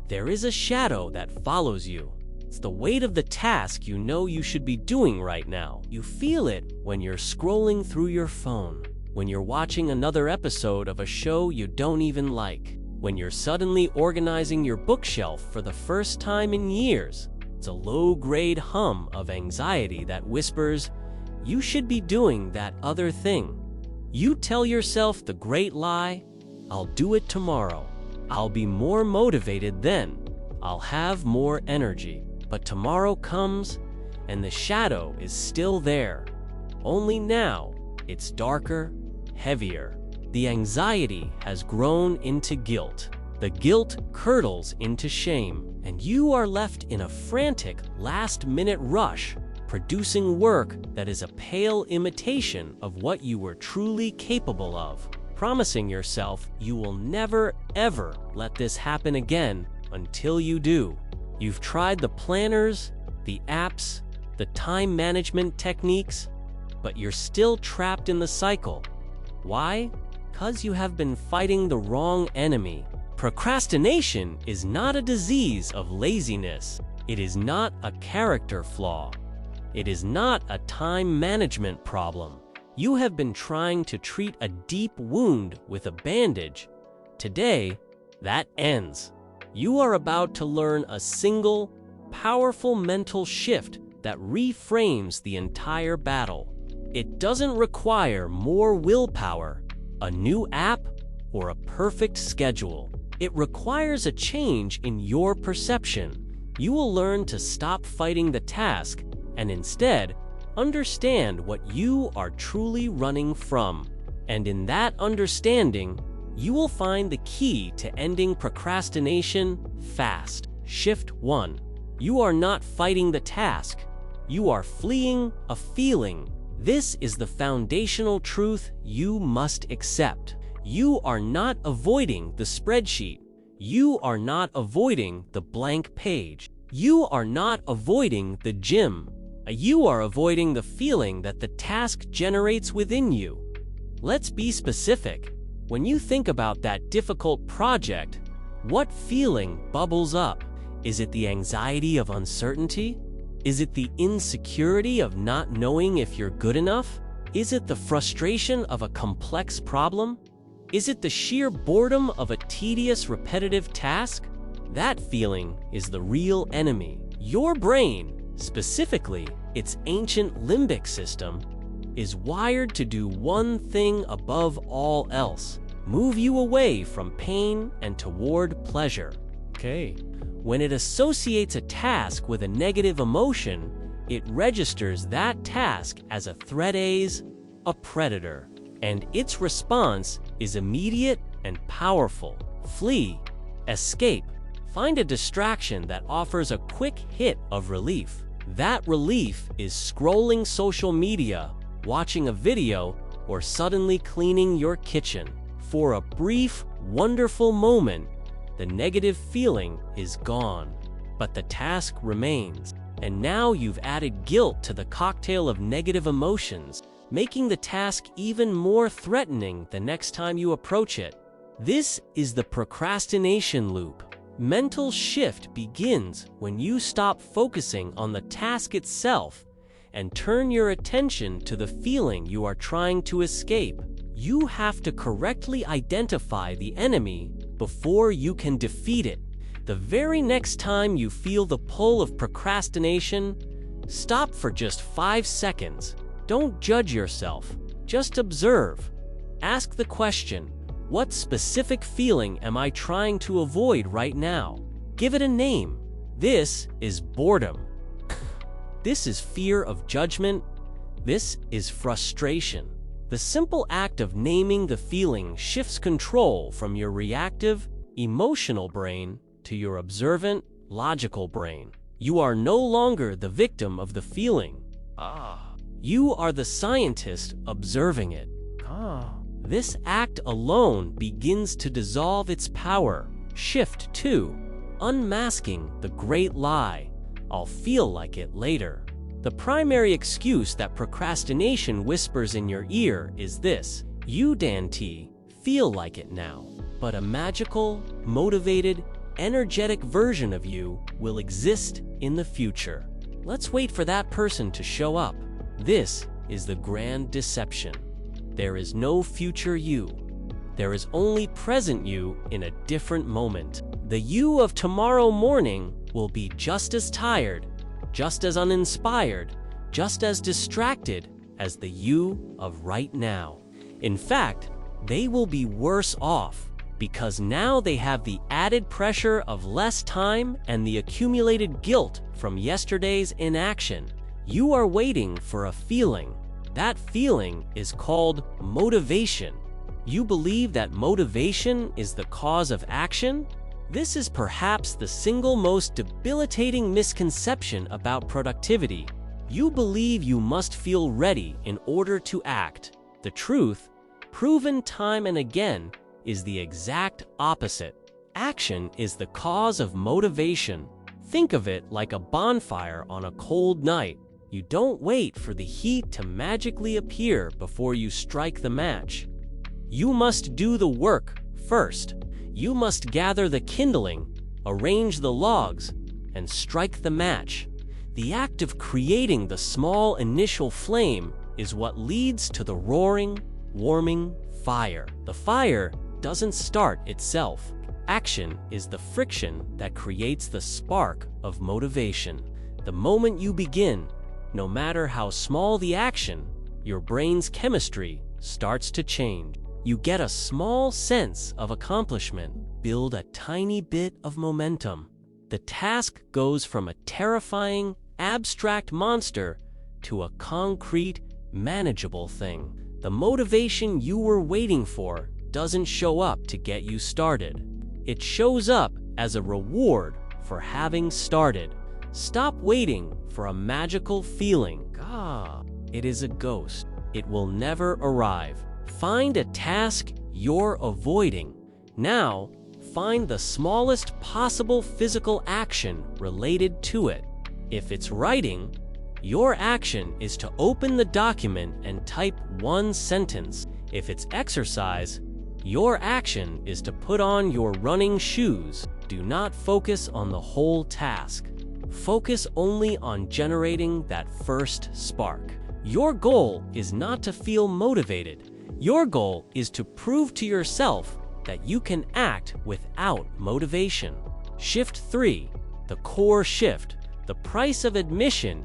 there is a shadow that follows you. It's the weight of the task you know you should be doing right now. You feel it when you're scrolling through your phone, when you're watching another episode of a show you don't even like, when you're suddenly organizing your bookshelf for the first time in years. It's a low-grade hum of anxiety that whispers, you should be doing that other thing. You tell yourself the great lie, I'll do it tomorrow. I'll be more motivated then. I'll have more energy. But tomorrow comes, and the shadow is still there. Only now, it's darker, heavier. The anxiety has grown into guilt. The guilt curdles into shame, and you are left in a frantic, last-minute rush, producing work that is a pale imitation of what you were truly capable of, promising yourself you will never, ever let this happen again until you do. You've tried the planners, the apps, the time management techniques, but you're still trapped in the cycle. Why? Because you have been fighting the wrong enemy. Procrastination is not a disease of laziness. It is not a character flaw. It is not a time management problem. You have been trying to treat a deep wound with a bandage. Today, that ends. You are about to learn a single, powerful mental shift that reframes the entire battle. It doesn't require more willpower, a new app, or a perfect schedule. It requires a change in your perception. You will learn to stop fighting the task and instead understand what you are truly running from. And in that understanding, you will find the key to ending procrastination fast. Shift 1. You are not fighting the task. You are fleeing a feeling. This is the foundational truth you must accept. You are not avoiding the spreadsheet. You are not avoiding the blank page. You are not avoiding the gym. You are avoiding the feeling that the task generates within you. Let's be specific. When you think about that difficult project, what feeling bubbles up? Is it the anxiety of uncertainty? Is it the insecurity of not knowing if you're good enough? Is it the frustration of a complex problem? Is it the sheer boredom of a tedious, repetitive task? That feeling is the real enemy. Your brain, specifically its ancient limbic system, is wired to do one thing above all else: move you away from pain and toward pleasure. Okay. When it associates a task with a negative emotion, it registers that task as a threat, as a predator, and its response is immediate and powerful. Flee, escape, find a distraction that offers a quick hit of relief. That relief is scrolling social media, watching a video, or suddenly cleaning your kitchen. For a brief, wonderful moment, the negative feeling is gone, but the task remains. And now you've added guilt to the cocktail of negative emotions, making the task even more threatening the next time you approach it. This is the procrastination loop. Mental shift begins when you stop focusing on the task itself and turn your attention to the feeling you are trying to escape. You have to correctly identify the enemy before you can defeat it. The very next time you feel the pull of procrastination, stop for just 5 seconds. Don't judge yourself, just observe. Ask the question, what specific feeling am I trying to avoid right now? Give it a name. This is boredom. This is fear of judgment. This is frustration. The simple act of naming the feeling shifts control from your reactive, emotional brain to your observant, logical brain. You are no longer the victim of the feeling. You are the scientist observing it. This act alone begins to dissolve its power. Shift 2. Unmasking the great lie. I'll feel like it later. The primary excuse that procrastination whispers in your ear is this: you, Dante, feel like it now. But a magical, motivated, energetic version of you will exist in the future. Let's wait for that person to show up. This is the grand deception. There is no future you. There is only present you in a different moment. The you of tomorrow morning will be just as tired, just as uninspired, just as distracted as the you of right now. In fact, they will be worse off because now they have the added pressure of less time and the accumulated guilt from yesterday's inaction. You are waiting for a feeling. That feeling is called motivation. You believe that motivation is the cause of action? This is perhaps the single most debilitating misconception about productivity. You believe you must feel ready in order to act. The truth, proven time and again, is the exact opposite. Action is the cause of motivation. Think of it like a bonfire on a cold night. You don't wait for the heat to magically appear before you strike the match. You must do the work first. You must gather the kindling, arrange the logs, and strike the match. The act of creating the small initial flame is what leads to the roaring, warming fire. The fire doesn't start itself. Action is the friction that creates the spark of motivation. The moment you begin, no matter how small the action, your brain's chemistry starts to change. You get a small sense of accomplishment, build a tiny bit of momentum. The task goes from a terrifying, abstract monster to a concrete, manageable thing. The motivation you were waiting for doesn't show up to get you started. It shows up as a reward for having started. Stop waiting for a magical feeling. It is a ghost. It will never arrive. Find a task you're avoiding. Now, find the smallest possible physical action related to it. If it's writing, your action is to open the document and type one sentence. If it's exercise, your action is to put on your running shoes. Do not focus on the whole task. Focus only on generating that first spark. Your goal is not to feel motivated. Your goal is to prove to yourself that you can act without motivation. Shift 3, the core shift, the price of admission.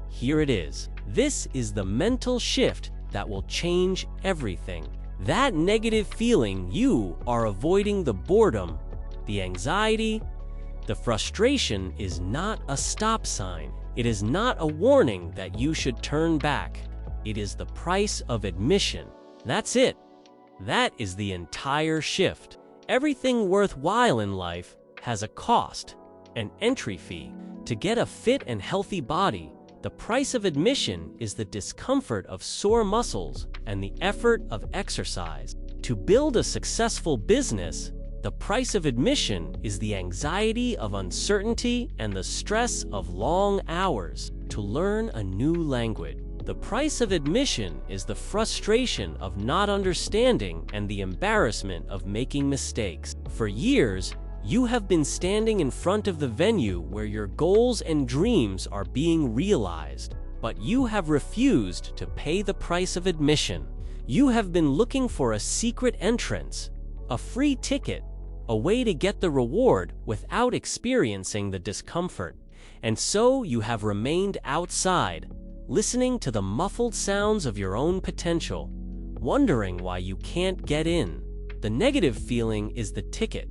Here it is. This is the mental shift that will change everything. That negative feeling you are avoiding, the boredom, the anxiety, the frustration, is not a stop sign. It is not a warning that you should turn back. It is the price of admission. That's it. That is the entire shift. Everything worthwhile in life has a cost, an entry fee. To get a fit and healthy body, the price of admission is the discomfort of sore muscles and the effort of exercise. To build a successful business, the price of admission is the anxiety of uncertainty and the stress of long hours. To learn a new language, the price of admission is the frustration of not understanding and the embarrassment of making mistakes. For years, you have been standing in front of the venue where your goals and dreams are being realized, but you have refused to pay the price of admission. You have been looking for a secret entrance, a free ticket, a way to get the reward without experiencing the discomfort. And so you have remained outside, listening to the muffled sounds of your own potential, wondering why you can't get in. The negative feeling is the ticket.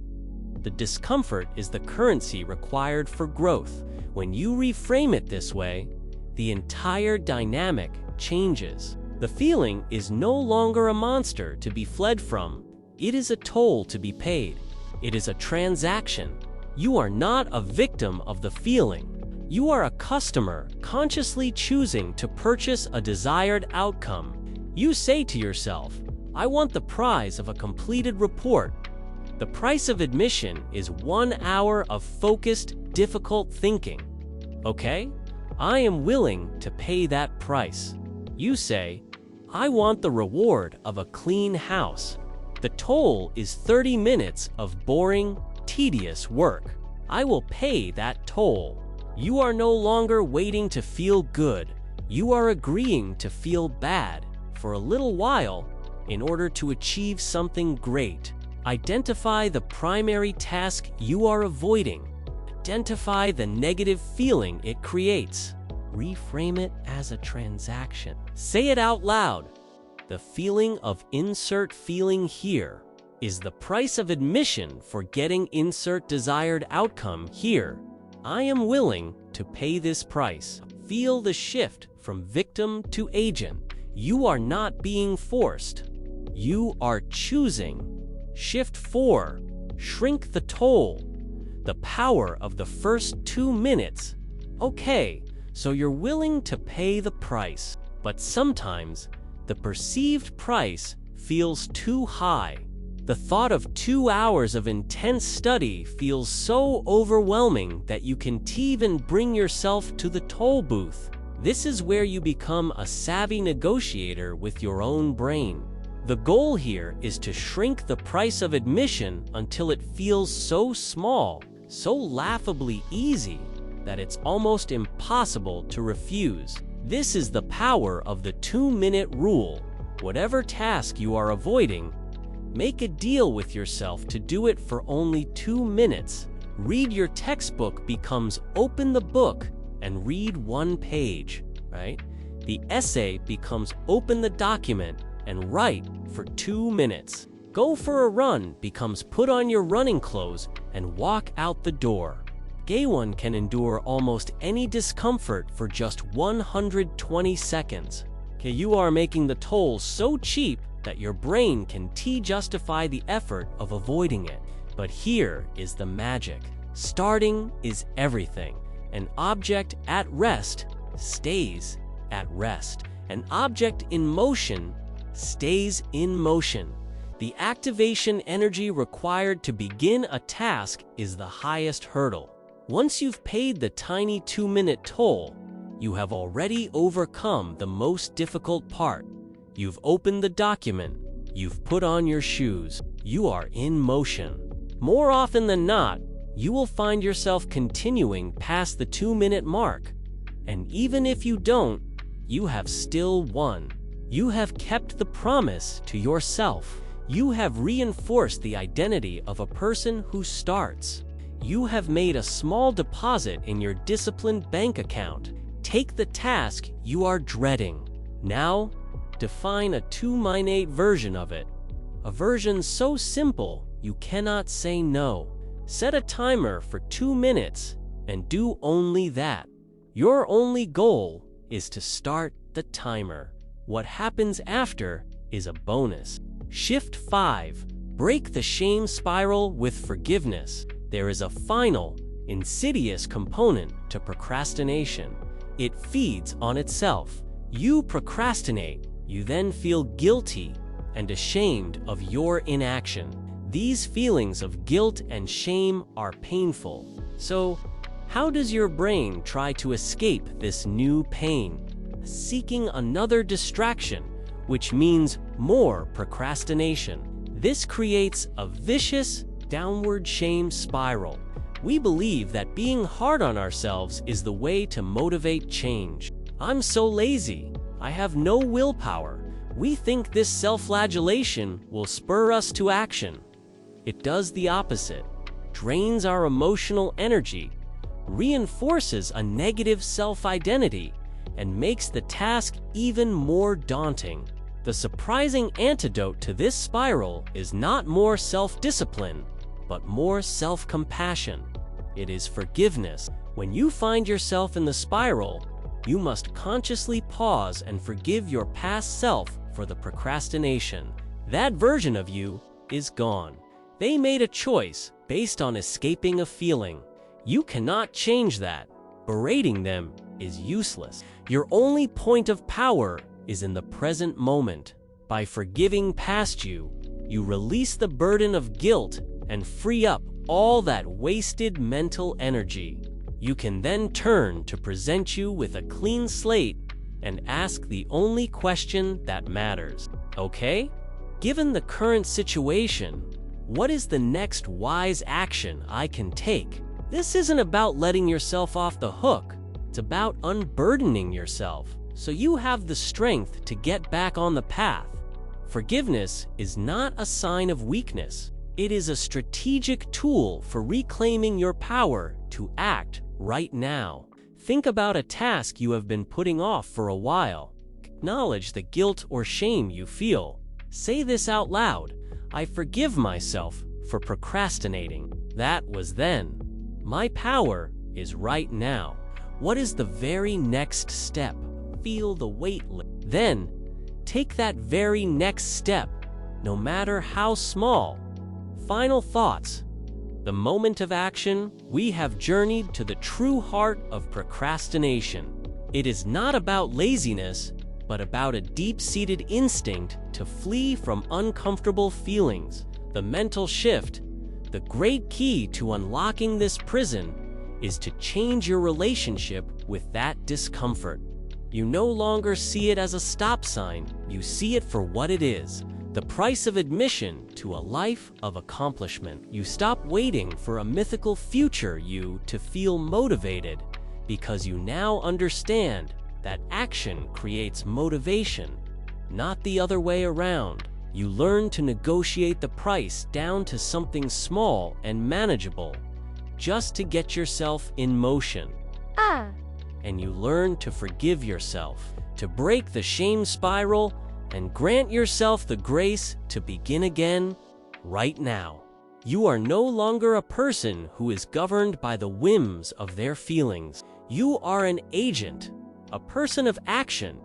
The discomfort is the currency required for growth. When you reframe it this way, the entire dynamic changes. The feeling is no longer a monster to be fled from. It is a toll to be paid. It is a transaction. You are not a victim of the feeling. You are a customer consciously choosing to purchase a desired outcome. You say to yourself, "I want the prize of a completed report." The price of admission is 1 hour of focused, difficult thinking. Okay, I am willing to pay that price. You say, "I want the reward of a clean house." The toll is 30 minutes of boring, tedious work. I will pay that toll. You are no longer waiting to feel good. You are agreeing to feel bad for a little while in order to achieve something great. Identify the primary task you are avoiding. Identify the negative feeling it creates. Reframe it as a transaction. Say it out loud. The feeling of insert feeling here is the price of admission for getting insert desired outcome here. I am willing to pay this price. Feel the shift from victim to agent. You are not being forced. You are choosing. Shift 4. Shrink the toll. The power of the first 2 minutes. Okay, so you're willing to pay the price, but sometimes the perceived price feels too high. The thought of 2 hours of intense study feels so overwhelming that you can't even bring yourself to the toll booth. This is where you become a savvy negotiator with your own brain. The goal here is to shrink the price of admission until it feels so small, so laughably easy, that it's almost impossible to refuse. This is the power of the 2-minute rule. Whatever task you are avoiding, make a deal with yourself to do it for only 2 minutes. Read your textbook becomes open the book and read 1 page, right? The essay becomes open the document and write for 2 minutes. Go for a run becomes put on your running clothes and walk out the door. Gay-one can endure almost any discomfort for just 120 seconds. Okay, you are making the toll so cheap that your brain can justify the effort of avoiding it. But here is the magic. Starting is everything. An object at rest stays at rest. An object in motion stays in motion. The activation energy required to begin a task is the highest hurdle. Once you've paid the tiny 2-minute toll, you have already overcome the most difficult part. You've opened the document. You've put on your shoes. You are in motion. More often than not, you will find yourself continuing past the 2-minute mark. And even if you don't, you have still won. You have kept the promise to yourself. You have reinforced the identity of a person who starts. You have made a small deposit in your disciplined bank account. Take the task you are dreading. Now, define a 2-minute version of it. A version so simple you cannot say no. Set a timer for 2 minutes and do only that. Your only goal is to start the timer. What happens after is a bonus. Shift 5. Break the shame spiral with forgiveness. There is a final, insidious component to procrastination. It feeds on itself. You procrastinate, you then feel guilty and ashamed of your inaction. These feelings of guilt and shame are painful. So, how does your brain try to escape this new pain? Seeking another distraction, which means more procrastination. This creates a vicious, downward shame spiral. We believe that being hard on ourselves is the way to motivate change. I'm so lazy. I have no willpower. We think this self-flagellation will spur us to action. It does the opposite, drains our emotional energy, reinforces a negative self-identity, and makes the task even more daunting. The surprising antidote to this spiral is not more self-discipline, but more self-compassion. It is forgiveness. When you find yourself in the spiral, you must consciously pause and forgive your past self for the procrastination. That version of you is gone. They made a choice based on escaping a feeling. You cannot change that. Berating them is useless. Your only point of power is in the present moment. By forgiving past you, you release the burden of guilt and free up all that wasted mental energy. You can then turn to present you with a clean slate and ask the only question that matters. Okay? Given the current situation, What is the next wise action I can take? This isn't about letting yourself off the hook. It's about unburdening yourself so you have the strength to get back on the path. Forgiveness is not a sign of weakness. It is a strategic tool for reclaiming your power to act right now. Think about a task you have been putting off for a while. Acknowledge the guilt or shame you feel. Say this out loud: I forgive myself for procrastinating. That was then. My power is right now. What is the very next step? Feel the weight lift. Then, take that very next step, no matter how small. Final thoughts. The moment of action, we have journeyed to the true heart of procrastination. It is not about laziness, but about a deep-seated instinct to flee from uncomfortable feelings. The mental shift, the great key to unlocking this prison, is to change your relationship with that discomfort. You no longer see it as a stop sign, you see it for what it is. The price of admission to a life of accomplishment. You stop waiting for a mythical future you to feel motivated, because you now understand that action creates motivation, not the other way around. You learn to negotiate the price down to something small and manageable, just to get yourself in motion. And you learn to forgive yourself, to break the shame spiral, and grant yourself the grace to begin again right now. You are no longer a person who is governed by the whims of their feelings. You are an agent, a person of action,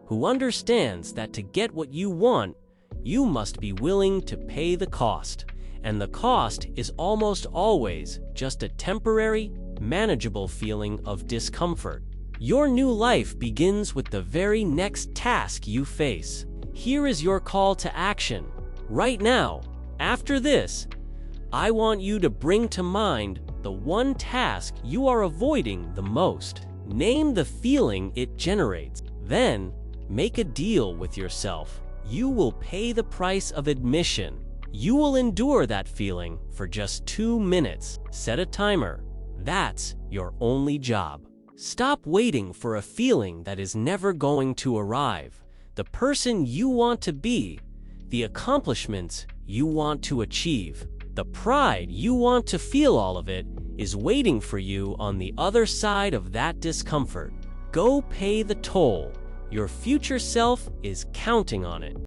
who understands that to get what you want, you must be willing to pay the cost. And the cost is almost always just a temporary, manageable feeling of discomfort. Your new life begins with the very next task you face. Here is your call to action. Right now, after this, I want you to bring to mind the one task you are avoiding the most. Name the feeling it generates. Then, make a deal with yourself. You will pay the price of admission. You will endure that feeling for just 2 minutes. Set a timer. That's your only job. Stop waiting for a feeling that is never going to arrive. The person you want to be, the accomplishments you want to achieve, the pride you want to feel, all of it is waiting for you on the other side of that discomfort. Go pay the toll. Your future self is counting on it.